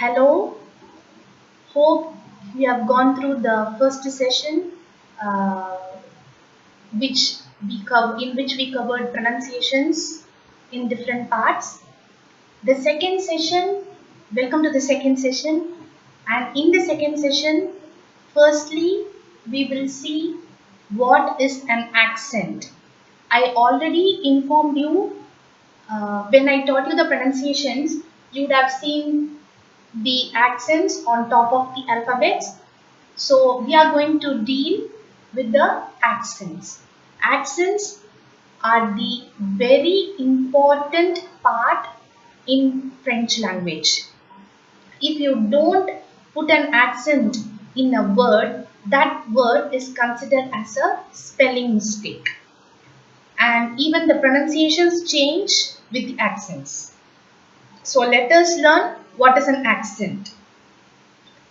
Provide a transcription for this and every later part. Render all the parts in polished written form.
Hello, hope we have gone through the first session, uh, in which we covered pronunciations in different parts. The second session, welcome to the second session, and in the second session, firstly we will see what is an accent. I already informed you when I taught you the pronunciations. You would have seen the accents on top of the alphabets. So we are going to deal with the accents. Accents are the very important part in French language. If you don't put an accent in a word, that word is considered as a spelling mistake. And even the pronunciations change with the accents. So let us learn what is an accent.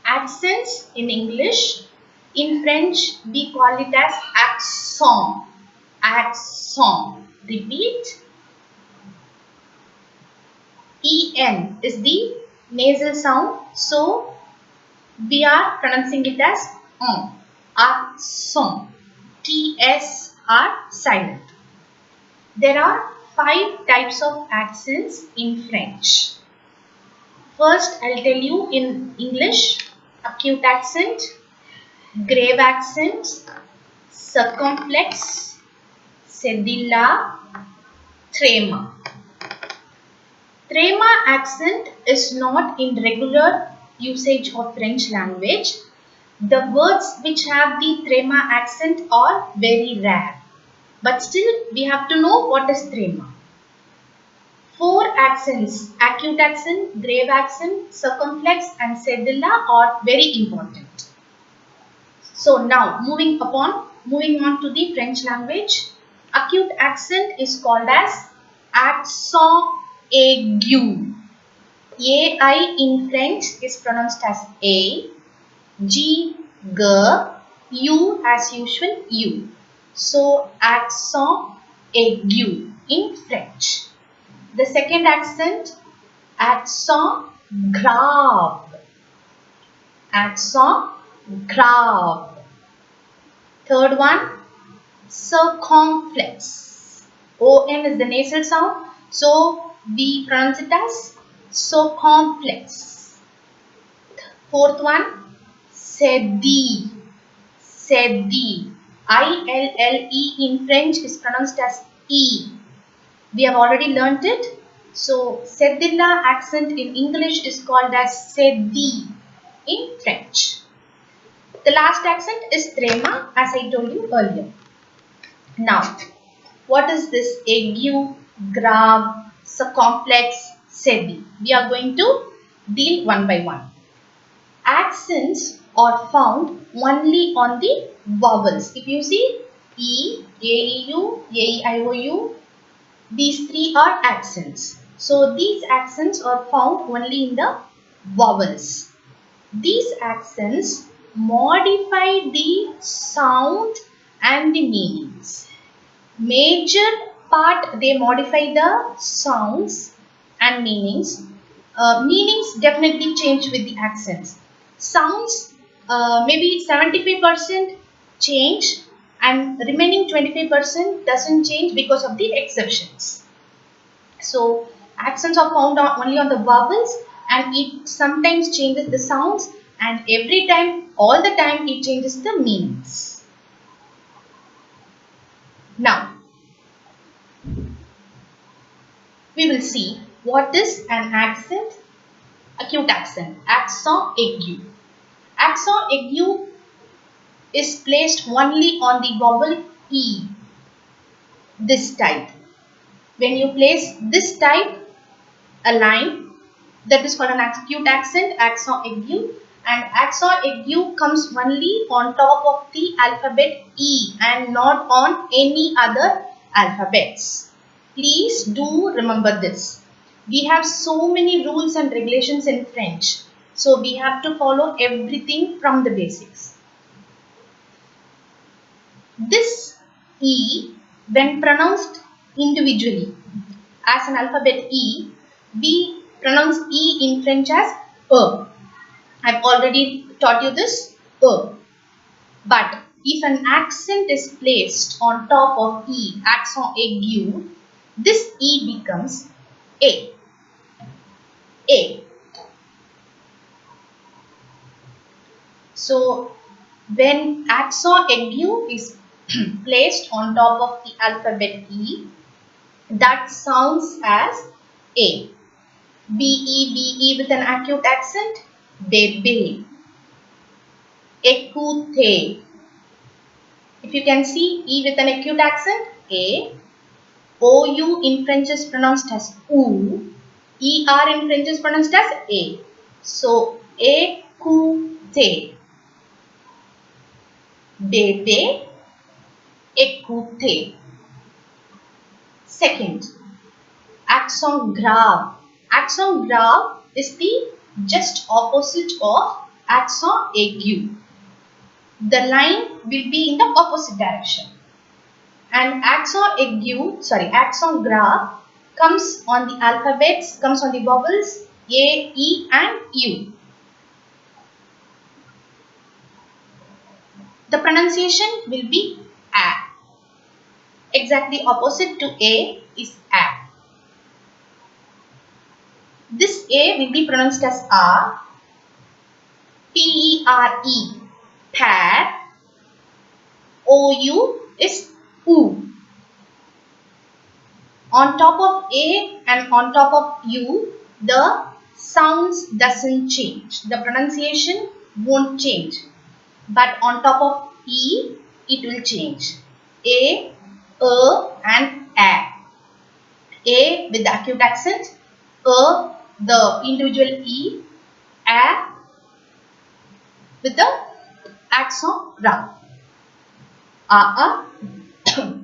Accents in English. In French, we call it as accent. Accent. Repeat. En is the nasal sound. So, we are pronouncing it as on. Accent. Ts are silent. There are 5 types of accents in French. First, I'll tell you in English. Acute accent, grave accent, circumflex, cedilla, trema. Trema accent is not in regular usage of French language. The words which have the trema accent are very rare. But still, we have to know what is trema. 4 accents, acute accent, grave accent, circumflex and cedilla are very important. So now moving on to the French language. Acute accent is called as accent aigu. AI in French is pronounced as A, G, G, U as usual U. So accent aigu in French. The second accent grave. Accent grave. Third one, circumflex. On is the nasal sound, so we pronounce it as circumflex. Fourth one, cedi. Cedi. ILLE in French is pronounced as E. We have already learnt it. So, cedilla accent in English is called as cedi in French. The last accent is trema, as I told you earlier. Now, what is this aigu, grave, circumflex, cedi? We are going to deal one by one. Accents are found only on the vowels. If you see E, AEU, AEIOU, these 3 are accents. So, these accents are found only in the vowels. These accents modify the sound and the meanings. Major part they modify the sounds and meanings. Meanings definitely change with the accents. Sounds maybe 75% change and remaining 25% doesn't change because of the exceptions. So accents are found only on the vowels and it sometimes changes the sounds and every time, all the time it changes the meanings. Now, we will see what is an accent, acute accent, accent aigu. Accent aigu is placed only on the vowel E, this type. When you place this type, a line, that is called an acute accent, accent aigu, and accent aigu comes only on top of the alphabet E and not on any other alphabets. Please do remember this. We have so many rules and regulations in French, so we have to follow everything from the basics. This E, when pronounced individually as an alphabet E, we pronounce E in French as I've already taught you this. But if an accent is placed on top of E, accent aigu, this E becomes A. A. So when accent aigu is placed on top of the alphabet E, that sounds as A. B-E with an acute accent, bebe. Écoutez. If you can see E with an acute accent, A. OU in French is pronounced as OU. ER in French is pronounced as A. So, écoutez. Bébé, écoutez. Second, accent grave. Accent grave is the just opposite of accent aigu. The line will be in the opposite direction. And accent grave comes on the alphabets, comes on the vowels A, E and U. The pronunciation will be A. Exactly opposite to A is A. This A will be pronounced as A. P-E-R-E, per. O-U is U. On top of A and on top of U, the sounds doesn't change. The pronunciation won't change. But on top of E, it will change. A, and A. A with the acute accent, the individual E, A with the accent grave.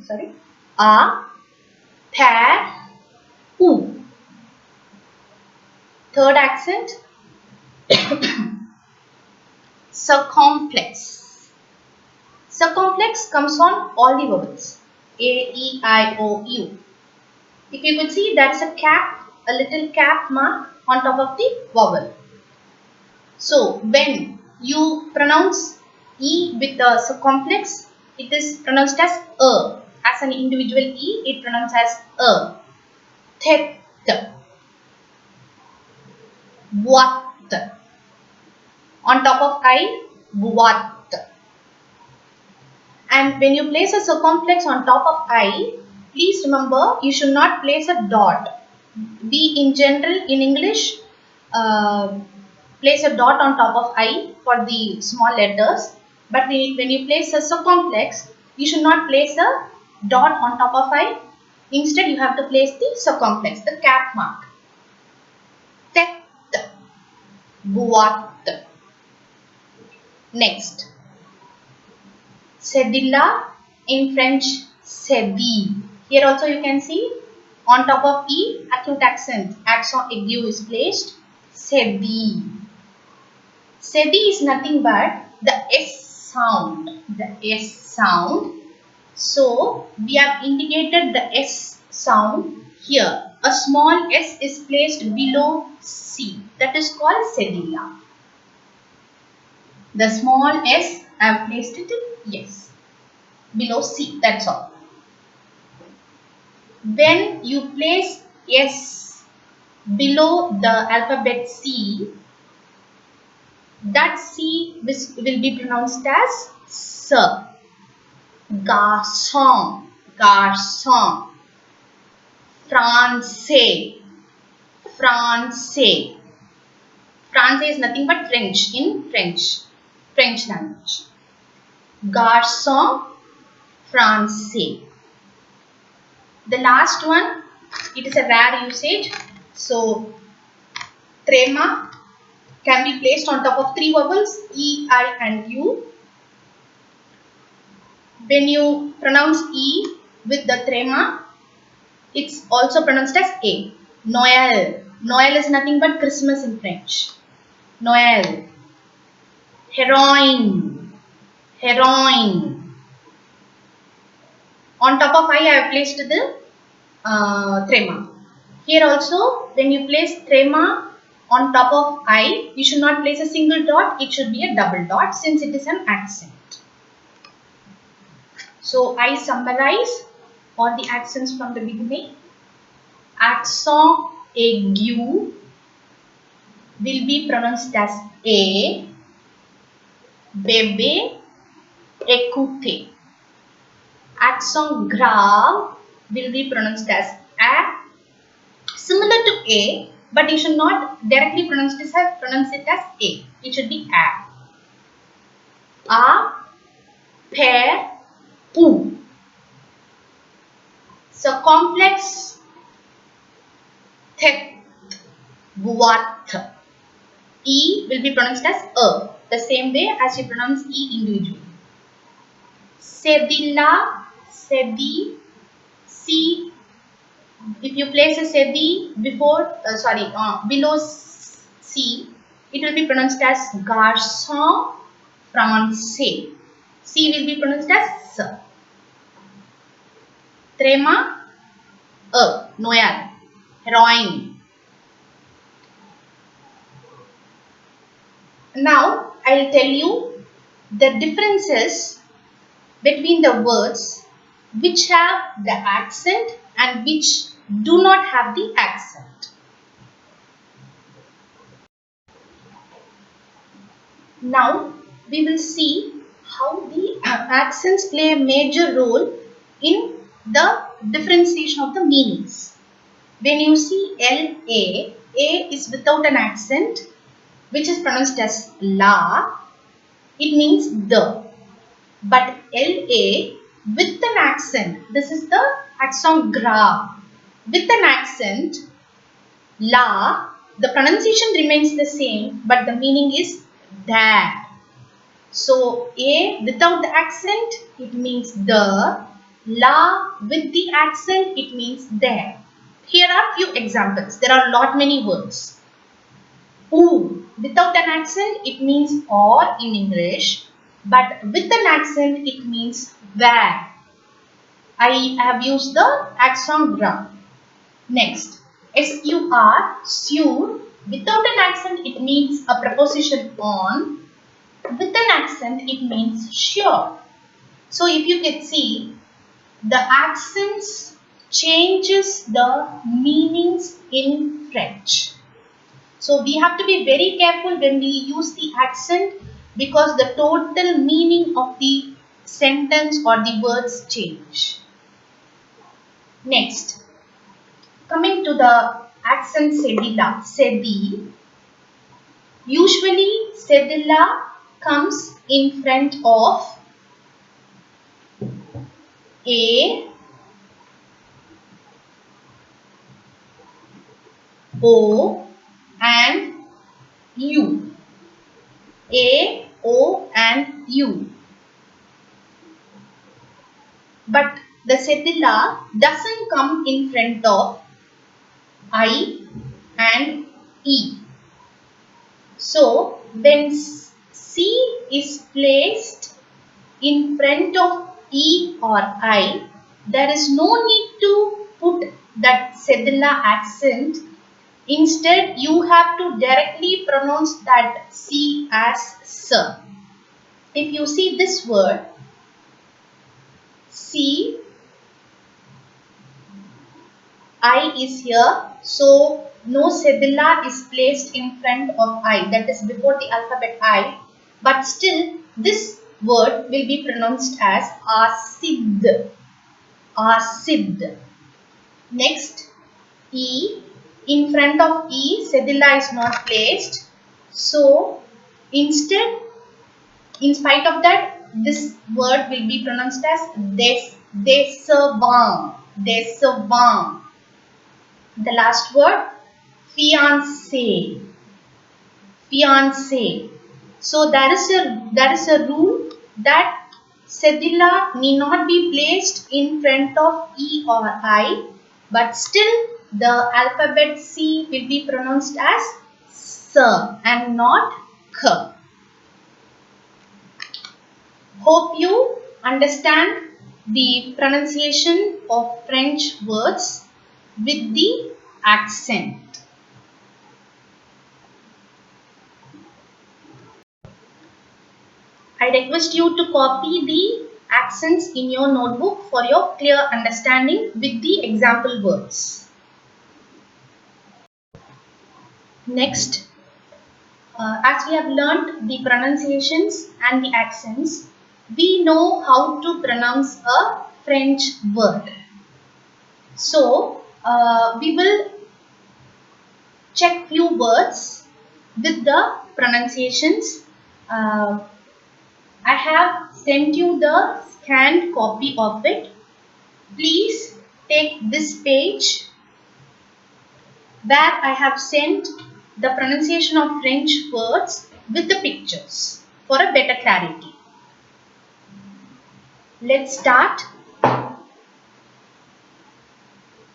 Sorry. A, per, U. Third accent, circumflex. Circumflex comes on all the vowels. A, E, I, O, U. If you could see, that's a cap, a little cap mark on top of the vowel. So, when you pronounce E with the circumflex, it is pronounced as A. As an individual E, it pronounced as A. Thet. Boîte. On top of I, boîte. And when you place a circumflex on top of I, please remember you should not place a dot. We in general in English place a dot on top of I for the small letters. But when you place a circumflex, you should not place a dot on top of I. Instead, you have to place the circumflex, the cap mark. Tête, boîte. Next, cédilla, in French, cédille. Here also you can see on top of E, acute accent aigu is placed, cédille. Cédille is nothing but the S sound. The S sound. So, we have indicated the S sound here. A small S is placed below C. That is called cédilla. The small S, I have placed it below C. That's all. When you place S below the alphabet C, that C will be pronounced as S. Garçon, garçon. Français, français. Français is nothing but French in French language. Garçon, français. The last one, it is a rare usage. So, trema can be placed on top of three vowels E, I and U. When you pronounce E with the trema, it's also pronounced as A. Noël. Noël is nothing but Christmas in French. Noël. Héroïne. Héroïne. On top of I have placed the trema. Here also, when you place trema on top of I, you should not place a single dot, it should be a double dot since it is an accent. So I summarize all the accents from the beginning. Accent aigu will be pronounced as A, bébé, écoutez. Accent grave will be pronounced as A, similar to A, but you should not directly pronounce it as A. It should be A. A, pair, ou. So complex, thet, boîte. E will be pronounced as A, the same way as you pronounce E individually. Cedilla, cedi, C. If you place a cedi below C, it will be pronounced as garçon français. C will be pronounced as S. Trema, Noel, heroine. Now I'll tell you the differences between the words which have the accent and which do not have the accent. Now we will see how the accents play a major role in the differentiation of the meanings. When you see LA, A is without an accent, which is pronounced as la, it means the. But LA with an accent, this is the accent grave. With an accent, la, the pronunciation remains the same, but the meaning is that. So A without the accent, it means the. La with the accent, it means there. Here are few examples. There are many words. Ooh, without an accent, it means or in English, but with an accent, it means where. I have used the accent grave. Next, SUR, sure. Without an accent, it means a preposition on. With an accent, it means sure. So if you can see, the accents changes the meanings in French. So we have to be very careful when we use the accent because the total meaning of the sentence or the words change. Next, coming to the accent cedilla, cedi. Usually cedilla comes in front of A, O and U. A, O and U. But the cedilla doesn't come in front of I and E. So when C is placed in front of E or I, there is no need to put that cedilla accent. Instead, you have to directly pronounce that C as S. If you see this word, C, I is here, so no cedilla is placed in front of I, that is before the alphabet I, but still this word will be pronounced as acid. Acid. Next, E. In front of E, cedilla is not placed. So, instead, in spite of that, this word will be pronounced as décevant. Décevant. The last word, fiancé. Fiancé. So, there is a rule that cedilla need not be placed in front of E or I, but still the alphabet C will be pronounced as S and not K. Hope you understand the pronunciation of French words with the accent. I request you to copy the accents in your notebook for your clear understanding with the example words. Next, as we have learnt the pronunciations and the accents, we know how to pronounce a French word. So, we will check few words with the pronunciations. I have sent you the scanned copy of it. Please take this page where I have sent the pronunciation of French words with the pictures for a better clarity. Let's start.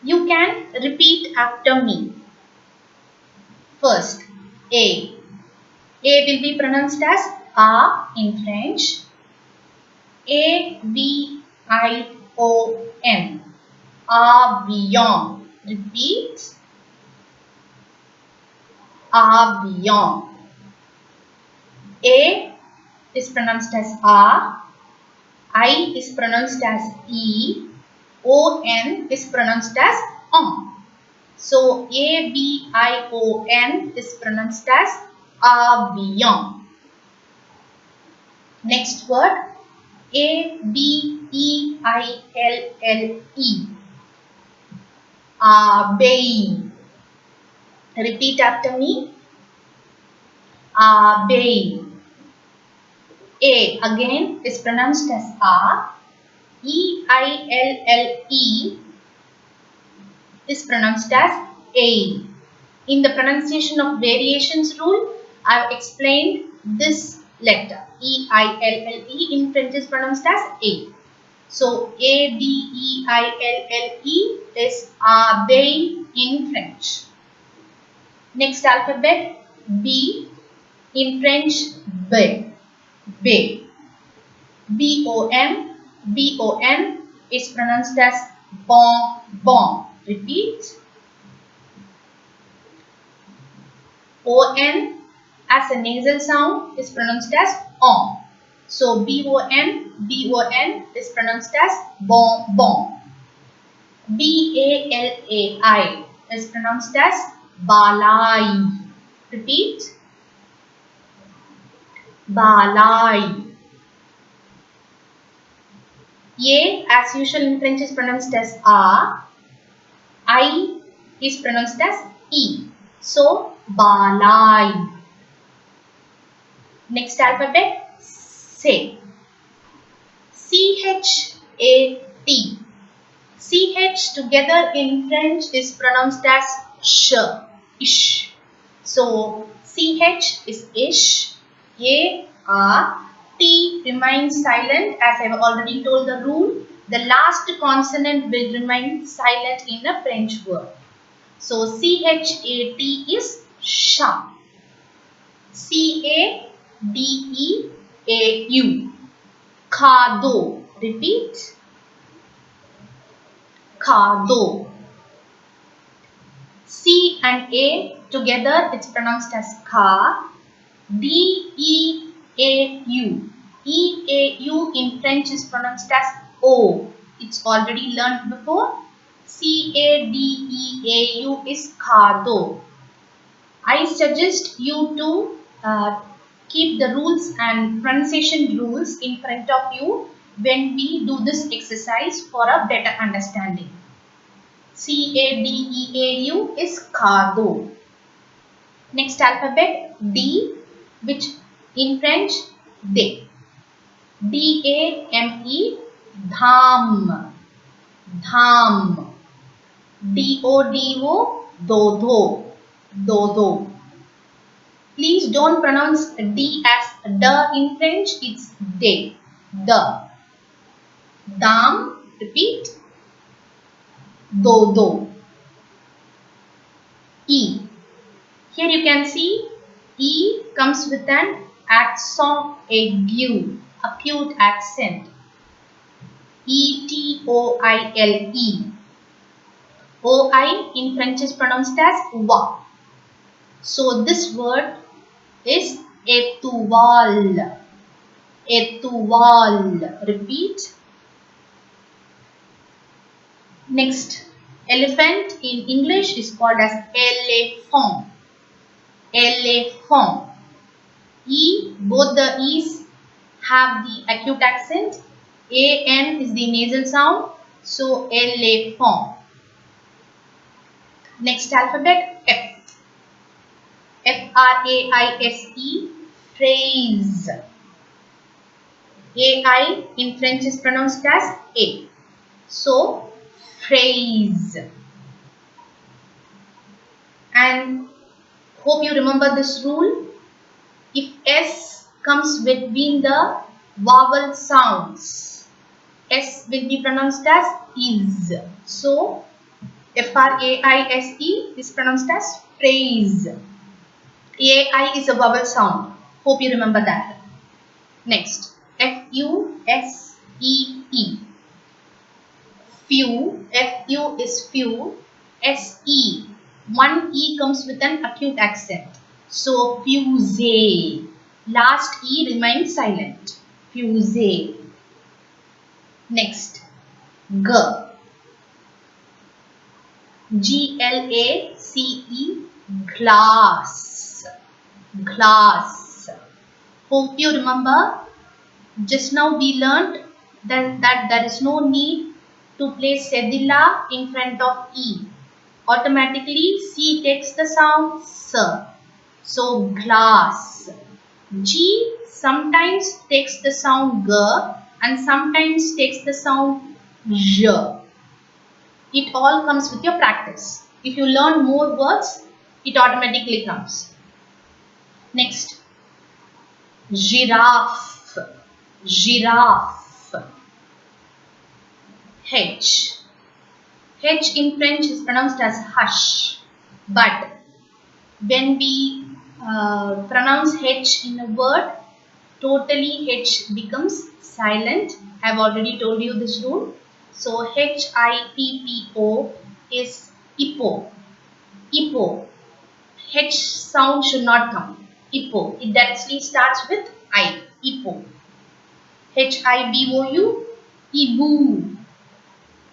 You can repeat after me. First, A. A will be pronounced as A in French. A-V-I-O-N. Avion. Repeat. Avion. A is pronounced as A. I is pronounced as E. O-N is pronounced as ON. So, A-V-I-O-N is pronounced as avion. Next word, A-B-E-I-L-L-E. Abeille. Repeat after me. Abeille. A again is pronounced as A. E-I-L-L-E is pronounced as A. In the pronunciation of variations rule, I have explained this letter. E-I-L-L-E in French is pronounced as A. So, A-B-E-I-L-L-E is abeille in French. Next alphabet, B in French, B. B. B-O-N. B-O-N is pronounced as bon, bon. Repeat. O-N as a nasal sound is pronounced as on. So, B-O-N, B-O-N is pronounced as bon, bon. B-A-L-A-I is pronounced as balai. Repeat. Balai. A as usual in French is pronounced as A. I is pronounced as E. So, balai. Next alphabet, say. C-H-A-T. C-H together in French is pronounced as sh, ish. So, C-H is ish, A-R, T remains silent as I have already told the rule. The last consonant will remain silent in a French word. So, C-H-A-T is sha. C-A-D-E-A-U. Cadeau. Repeat. Cadeau. C and A together it's pronounced as ka. D-E-A-U. E-A-U in French is pronounced as O. It's already learned before. C-A-D-E-A-U is cadeau. I suggest you to keep the rules and pronunciation rules in front of you when we do this exercise for a better understanding. C-A-D-E-A-U is cadeau. Next alphabet, D, which in French, de. D-A-M-E, dham. Dham. D-O-D-O, dodo. Dodo. Please don't pronounce D as D in French, it's de. The. Dam, repeat. Dodo. E. Here you can see E comes with an accent aigu, acute accent. E-T-O-I-L-E. O-I in French is pronounced as wa. So this word is étoile. Étoile. Repeat. Next, elephant in English is called as éléphant. Éléphant. E, both the E's have the acute accent. AN is the nasal sound. So, éléphant. Next alphabet, F. F-R-A-I-S-E. Phrase. A-I in French is pronounced as A. So, phrase. And hope you remember this rule. If S comes between the vowel sounds, S will be pronounced as is. So, F-R-A-I-S-E is pronounced as phrase. A-I is a vowel sound. Hope you remember that. Next, F-U-S-E-E. Few. F-U is few. S-E. One E comes with an acute accent. So, fusee. Last E remains silent. Fusee. Next, G. G-L-A-C-E. Glass. Glass. Hope you remember. Just now we learnt that there is no need to place cedilla in front of E. Automatically C takes the sound S. So glass. G sometimes takes the sound G and sometimes takes the sound J. It all comes with your practice. If you learn more words, it automatically comes. Next, giraffe. Giraffe. H. H in French is pronounced as hush. But when we pronounce H in a word, totally H becomes silent. I have already told you this rule. So H-I-P-P-O is hippo. Hippo. H sound should not come. Hippo. It directly starts with I. Hippo. H-I-B-O-U. Ibu.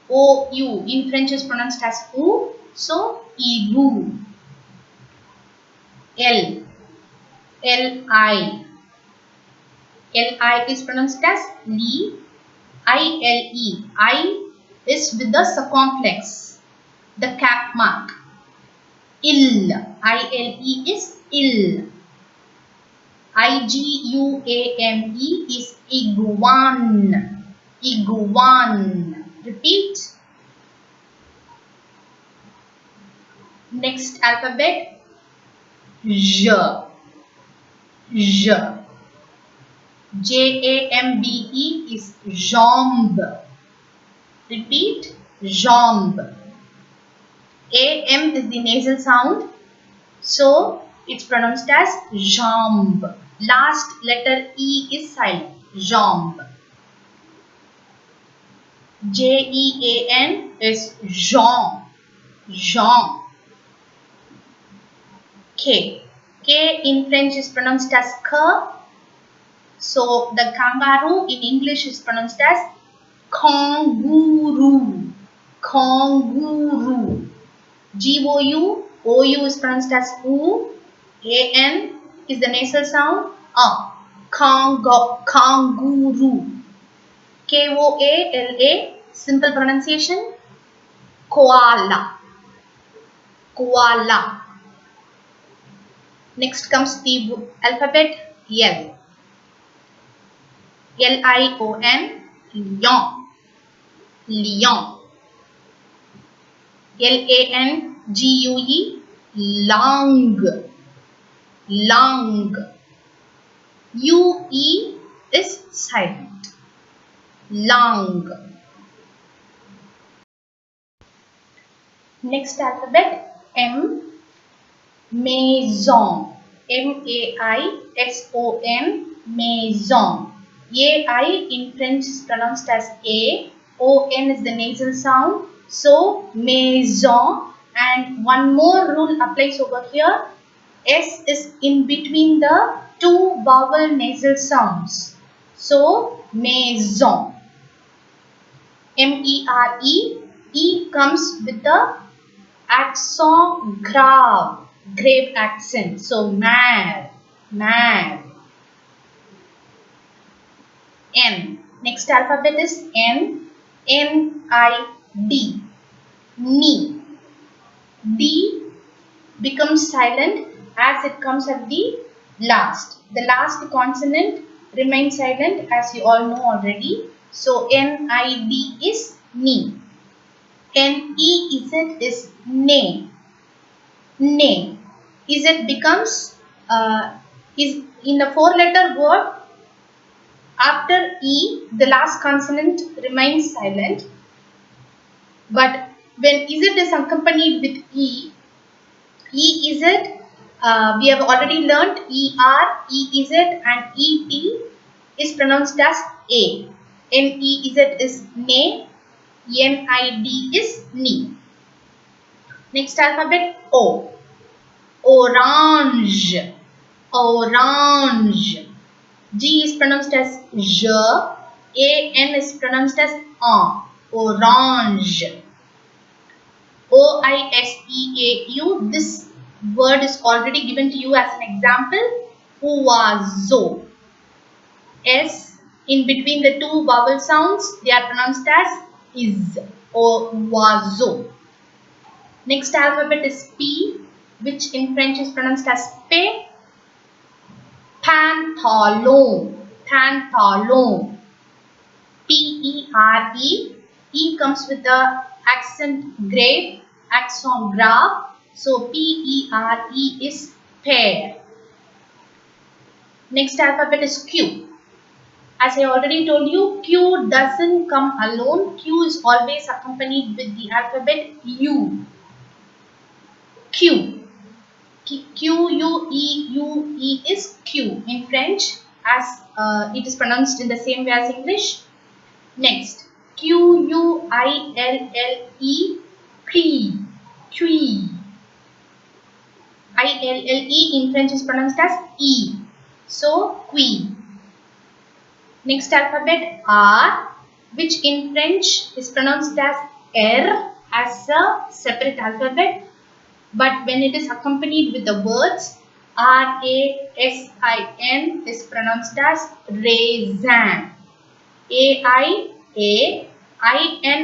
O-U. In French is pronounced as U. So Ibu. L. L-I. L-I is pronounced as Li. I-L-E. I is with the circumflex. The cap mark. Ill. I-L-E is ill. I-G-U-A-N-E is iguan. Iguan. Repeat. Next alphabet. J. J. J-A-M-B-E is jambe. Repeat. Jambe. A-M is the nasal sound. So, it's pronounced as jambe. Last letter E is silent. Jambe. J-E-A-N is Jean. Jean. K. K in French is pronounced as K. So, the kangaroo in English is pronounced as kangaroo. Kangaroo. G-O-U. O-U is pronounced as U. A-N is the nasal sound. Kangaroo. K-O-A-L-A. Simple pronunciation. Koala. Koala. Next comes the alphabet L. L-I-O-N. Lion. Lion. L-A-N-G-U-E. Long. Long. U-E is silent. Long. Next alphabet M. Maison. M-A-I-S-O-N. Maison. A-I in French is pronounced as A. O-N is the nasal sound. So, maison. And one more rule applies over here. S is in between the two vowel nasal sounds. So maison. M-E-R-E. E comes with the accent grave. Grave accent. So mad. Mad. N. Next alphabet is N. N-I-D. Knee. D becomes silent as it comes at the last. The last consonant remains silent as you all know already. So N-I-D is knee. N-E-Z is nay. Nay. Z becomes is in the four-letter word. After E, the last consonant remains silent. But when Z is accompanied with E, EZ, we have already learnt ER, EZ and ET is pronounced as A. NEZ is nay, NID is knee. Next alphabet O. Orange. Orange. G is pronounced as J. AN is pronounced as A. Orange. OISEAU. This word is already given to you as an example. Oiseau. S in between the two vowel sounds, they are pronounced as is. Oiseau. Next alphabet is P, which in French is pronounced as P. Pantalon. Pantalon. P-E-R-E. E comes with the accent grave, accent grave. So P-E-R-E is pear. Next alphabet is Q. As I already told you, Q doesn't come alone. Q is always accompanied with the alphabet U. Q. Q-U-E-U-E is Q in French, as it is pronounced in the same way as English. Next, Q-U-I-L-L-E, Qui. Qui. I-L-L-E in French is pronounced as E. So, Qui. Next alphabet R, which in French is pronounced as R as a separate alphabet. But when it is accompanied with the words R-A-S-I-N is pronounced as raisin. A-I-A-I-N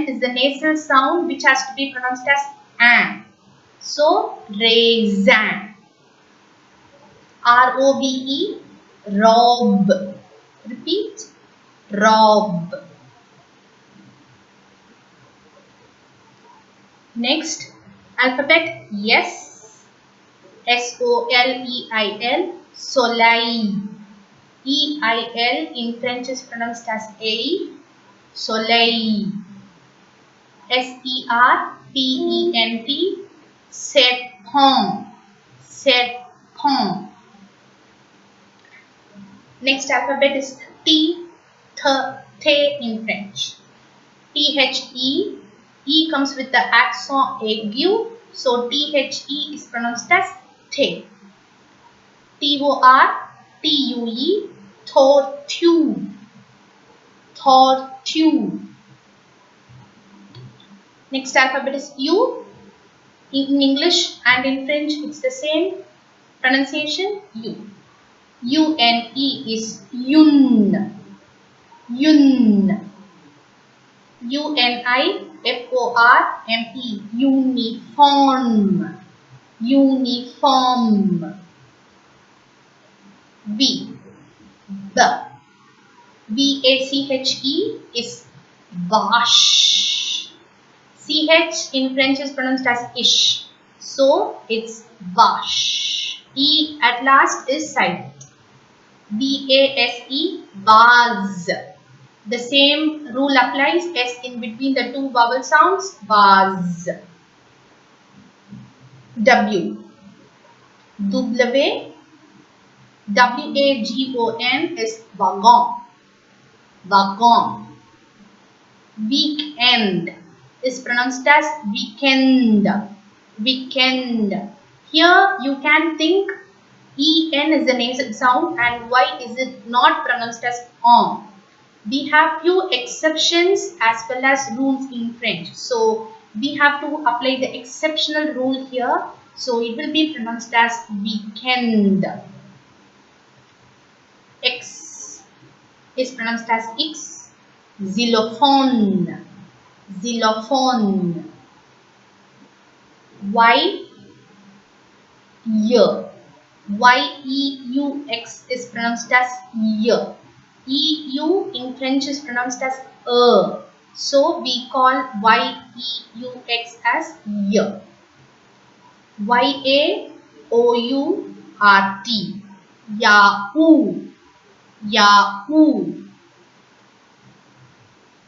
is the nasal sound which has to be pronounced as an. So raisin. R-O-B-E, robe. Repeat, robe. Next alphabet S. S-O-L-E-I-L, soleil. E-I-L in French is pronounced as A, soleil. S-E-R-P-E-N-T, serpent. Serpent. Next alphabet is T, the in French. T-H-E, E comes with the accent aigu, so T-H-E is pronounced as T. T-O-R-T-U-E, tortue. Tortue. Next alphabet is U. In English and in French it's the same pronunciation, U. U-N-E is yun. Yun. U-N-I-F-O-R-M-E, uniform. Uniform. V. The. V-A-C-H-E is vache. C-H in French is pronounced as ish. So it's vache. E at last is silent. B-A-S-E, vase. The same rule applies. S in between the two vowel sounds. Vase. W. W. W-A-G-O-N is wagon. Wagon. Weekend is pronounced as weekend. Weekend. Here you can think En is the nasal sound and why is it not pronounced as on? We have few exceptions as well as rules in French. So we have to apply the exceptional rule here. So it will be pronounced as weekend. X is pronounced as X. Xylophone. Xylophone. Y, year. Y-E-U-X is pronounced as year. E-U in French is pronounced as so we call Y-E-U-X as year. Y-A-O-U-R-T. Yahoo. Yahoo.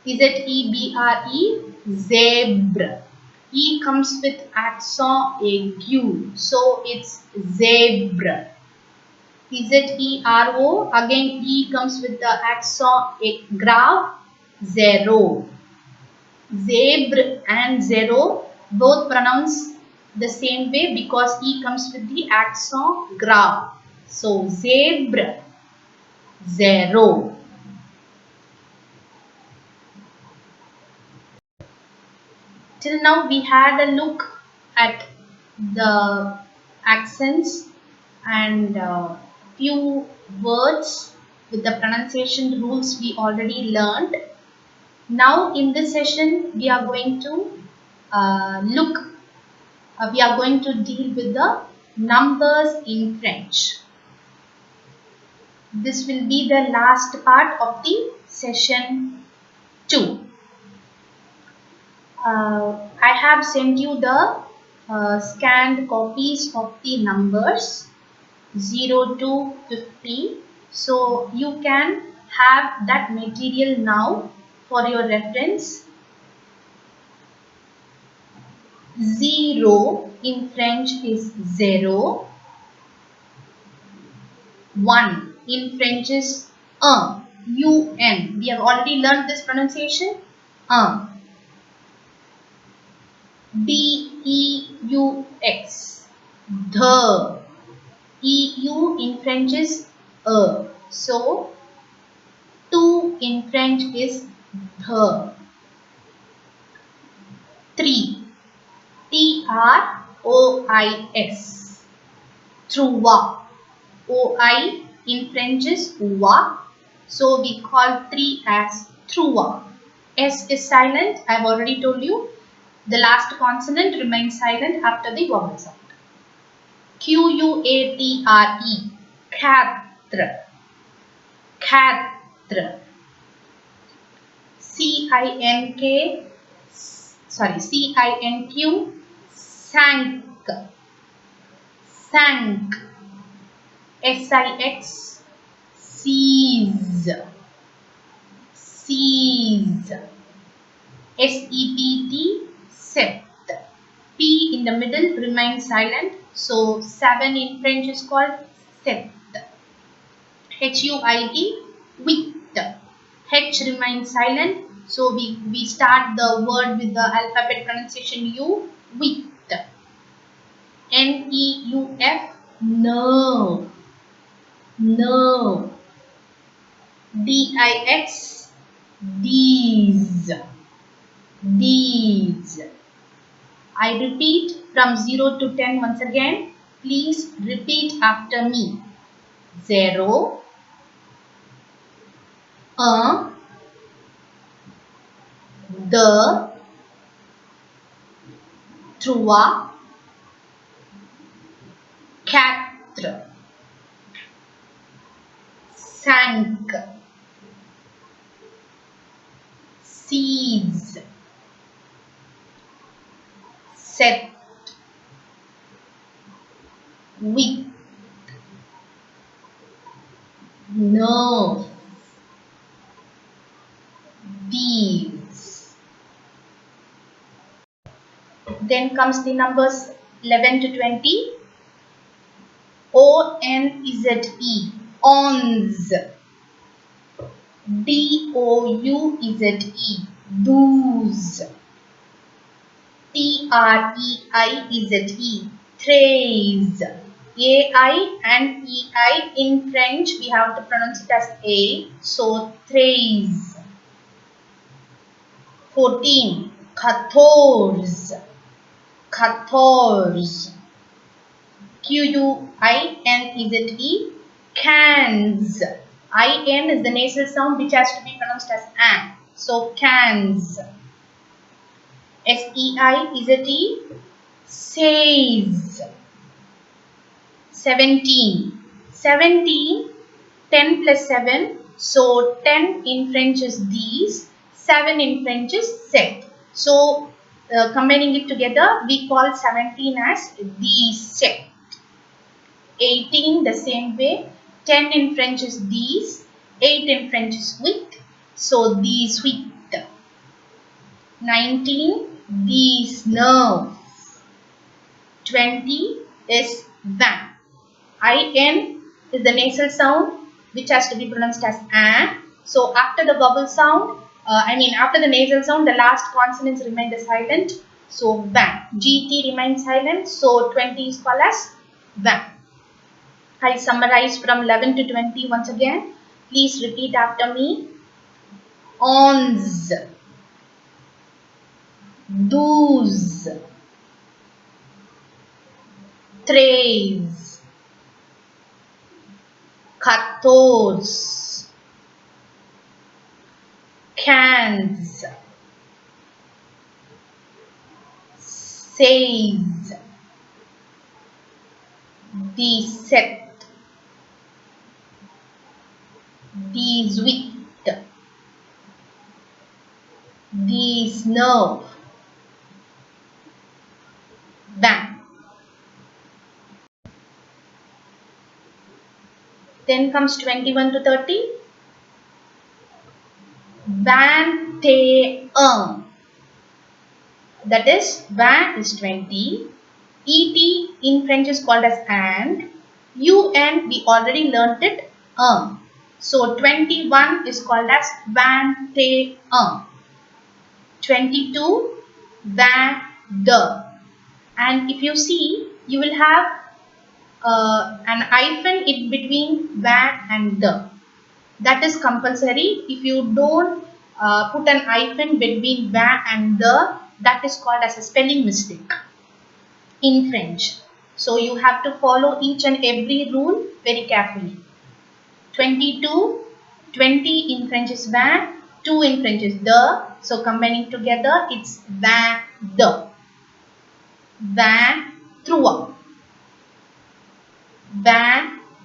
Z-E-B-R-E. Zebra. E comes with accent aigu, so it's zebra. Z-E-R-O, again E comes with the accent grave, zero. Zebra and zero both pronounce the same way because E comes with the accent grave. So zebra, zero. Till now we had a look at the accents and few words with the pronunciation rules we already learned. Now in this session we are going to we are going to deal with the numbers in French. This will be the last part of the session 2. I have sent you the scanned copies of the numbers 0 to 50. So you can have that material now for your reference. 0 in French is 0. 1 in French is UN. We have already learned this pronunciation. DEUX. The. EU in French is so 2 in French is the. 3. TROIS. Trois. OI in French is oua. So we call 3 as trois. S is silent. I have already told you. The last consonant remains silent after the vowel sound. QUATRE. Quatre. Quatre. CINQ. Cinq. Cinq. SIX. Seize. Seize. SEPT. Sept. P in the middle remains silent. So 7 in French is called sept. HUIT. Huit. H remains silent. So we start the word with the alphabet pronunciation U. Huit. NEUF. No. No. DIX. These. These. I repeat from 0 to 10 once again. Please repeat after me. 0. Un. Deux. Trois. Quatre. Cinq. Six. Sept. Huit. Neuf. Dix. Then comes the numbers 11 to 20. ONZE. Onze. DOUZE. Douze. TREIZE. Treize. AI and EI in French we have to pronounce it as A. So 13. 14. 14. 14. QUINEZE. Cans. IN is the nasal sound which has to be pronounced as an. So cans. SEIZE. Says. 17. 17. 10 plus 7. So 10 in French is these. 7 in French is set. So combining it together we call 17 as these set. 18 the same way. 10 in French is these. 8 in French is with. So these with. 19 these nerve. 20 is van. IN is the nasal sound which has to be pronounced as an. So after the vowel sound, after the nasal sound, the last consonants remain the silent. So van. GT remains silent. So 20 is called as van. I summarize from 11 to 20 once again. Please repeat after me. Onze. 12. 13. 14. 15. 16. 17. 18. 19. Van. Then comes 21 to 30. 21. That is, van is 20. ET in French is called as and. UN we already learnt it. So 21 is called as 21. 22 the. And if you see, you will have an hyphen in between van and the. That is compulsory. If you don't put an hyphen between van and the, that is called as a spelling mistake in French. So you have to follow each and every rule very carefully. 22, 20 in French is van, 2 in French is the. So combining together, it's van the. 23, 24, 25,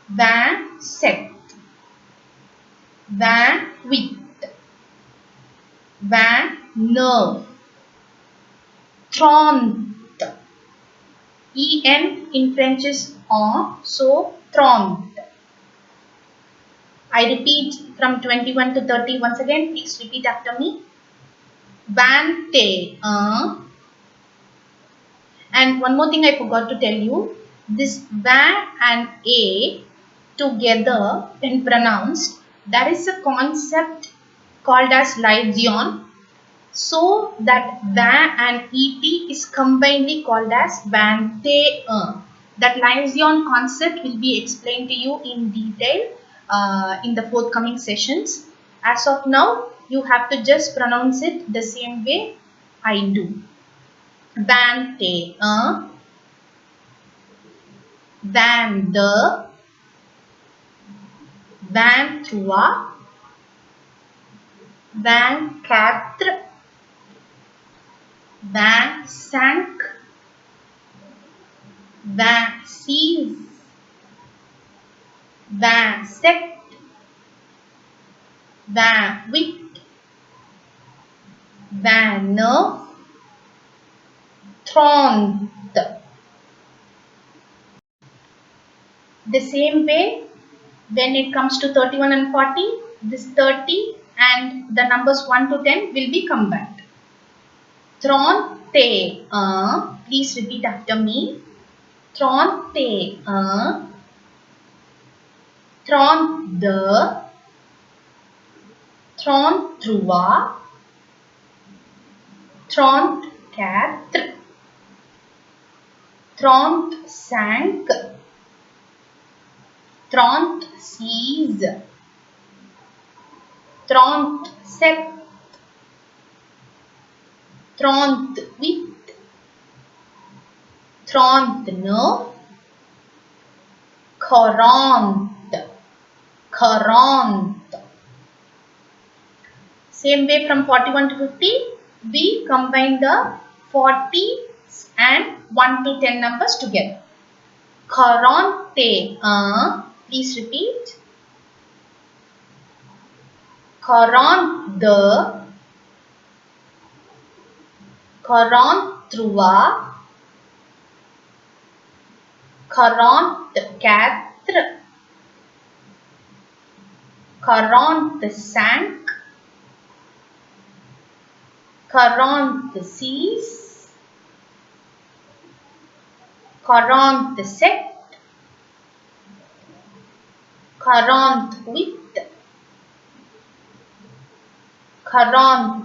26, 27, 28, 29, 30. En in French is en, so 30. I repeat from 21 to 30 once again. Please repeat after me. 21. And one more thing I forgot to tell you. This van and a together when pronounced, there is a concept called as liaison. So that van and et is combinedly called as 21. That liaison concept will be explained to you in detail in the forthcoming sessions. As of now, you have to just pronounce it the same way I do. 21, 22, 23, 24, 25, 26, 27, 28, 29, 30. The same way, when it comes to 31 and 40, this 30 and the numbers 1 to 10 will be combined. 31. Please repeat after me. 31, 32, 33, 34, 35, 36, 37, 38, 39, 40, 40. Same way from 41 to 50, we combine the 40 and 1 to 10 numbers together. 41, please repeat. 42, 43, 44, 45, 46, 47, 48, 49,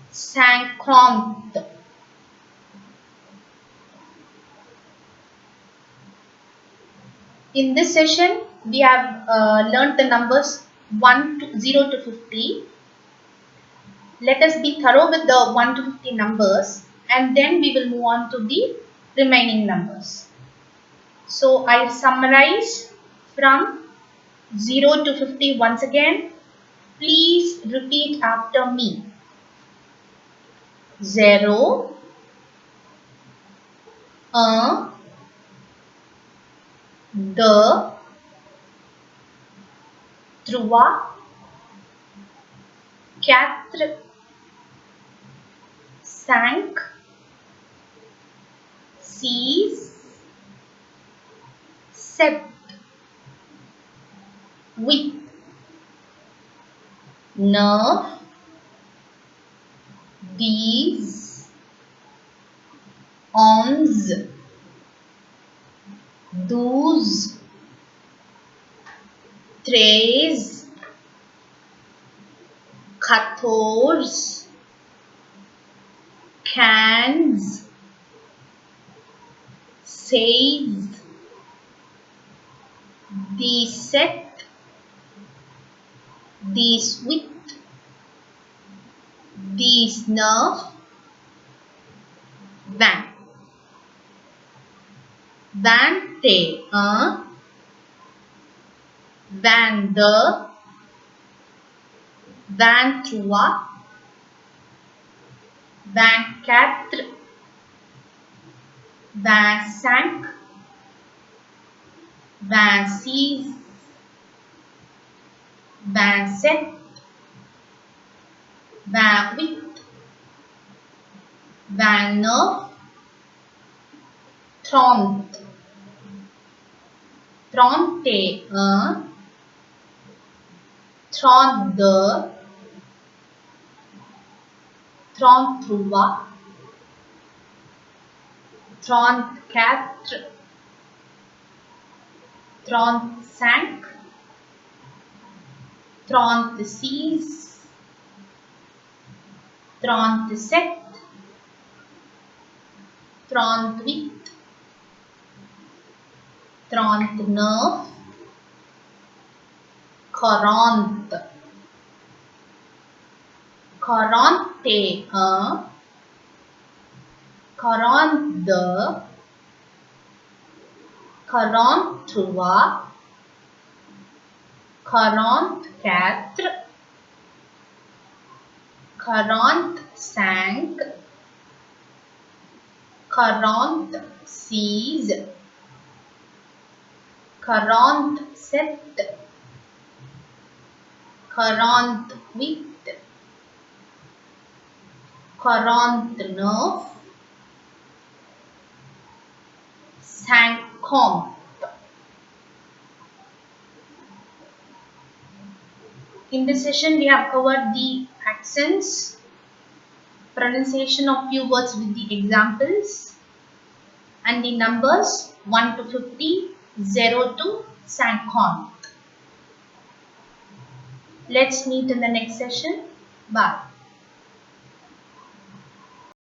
50, 50. In this session, we have learnt the numbers 0 to 50. Let us be thorough with the 1 to 50 numbers, and then we will move on to the remaining numbers. So, I summarize from 0 to 50 once again. Please repeat after me. 0, 1, 2, 3, 4, 5, 6, 7, 8, 9, 10, 11, 12, 13, 14, 15, 16, 17, 18, 19, 20. 21, 22, 23, 24, 25, 26, 27, 28, 29, 30, 31, 32, 33, 34, 35, 36, 37, 38, 39, 40, 41, 42, 43, 44, 45, 46, 47, 48, 49, 50. In this session, we have covered the accents, pronunciation of few words with the examples, and the numbers 1 to 50, 0 to 50. Let's meet in the next session. Bye.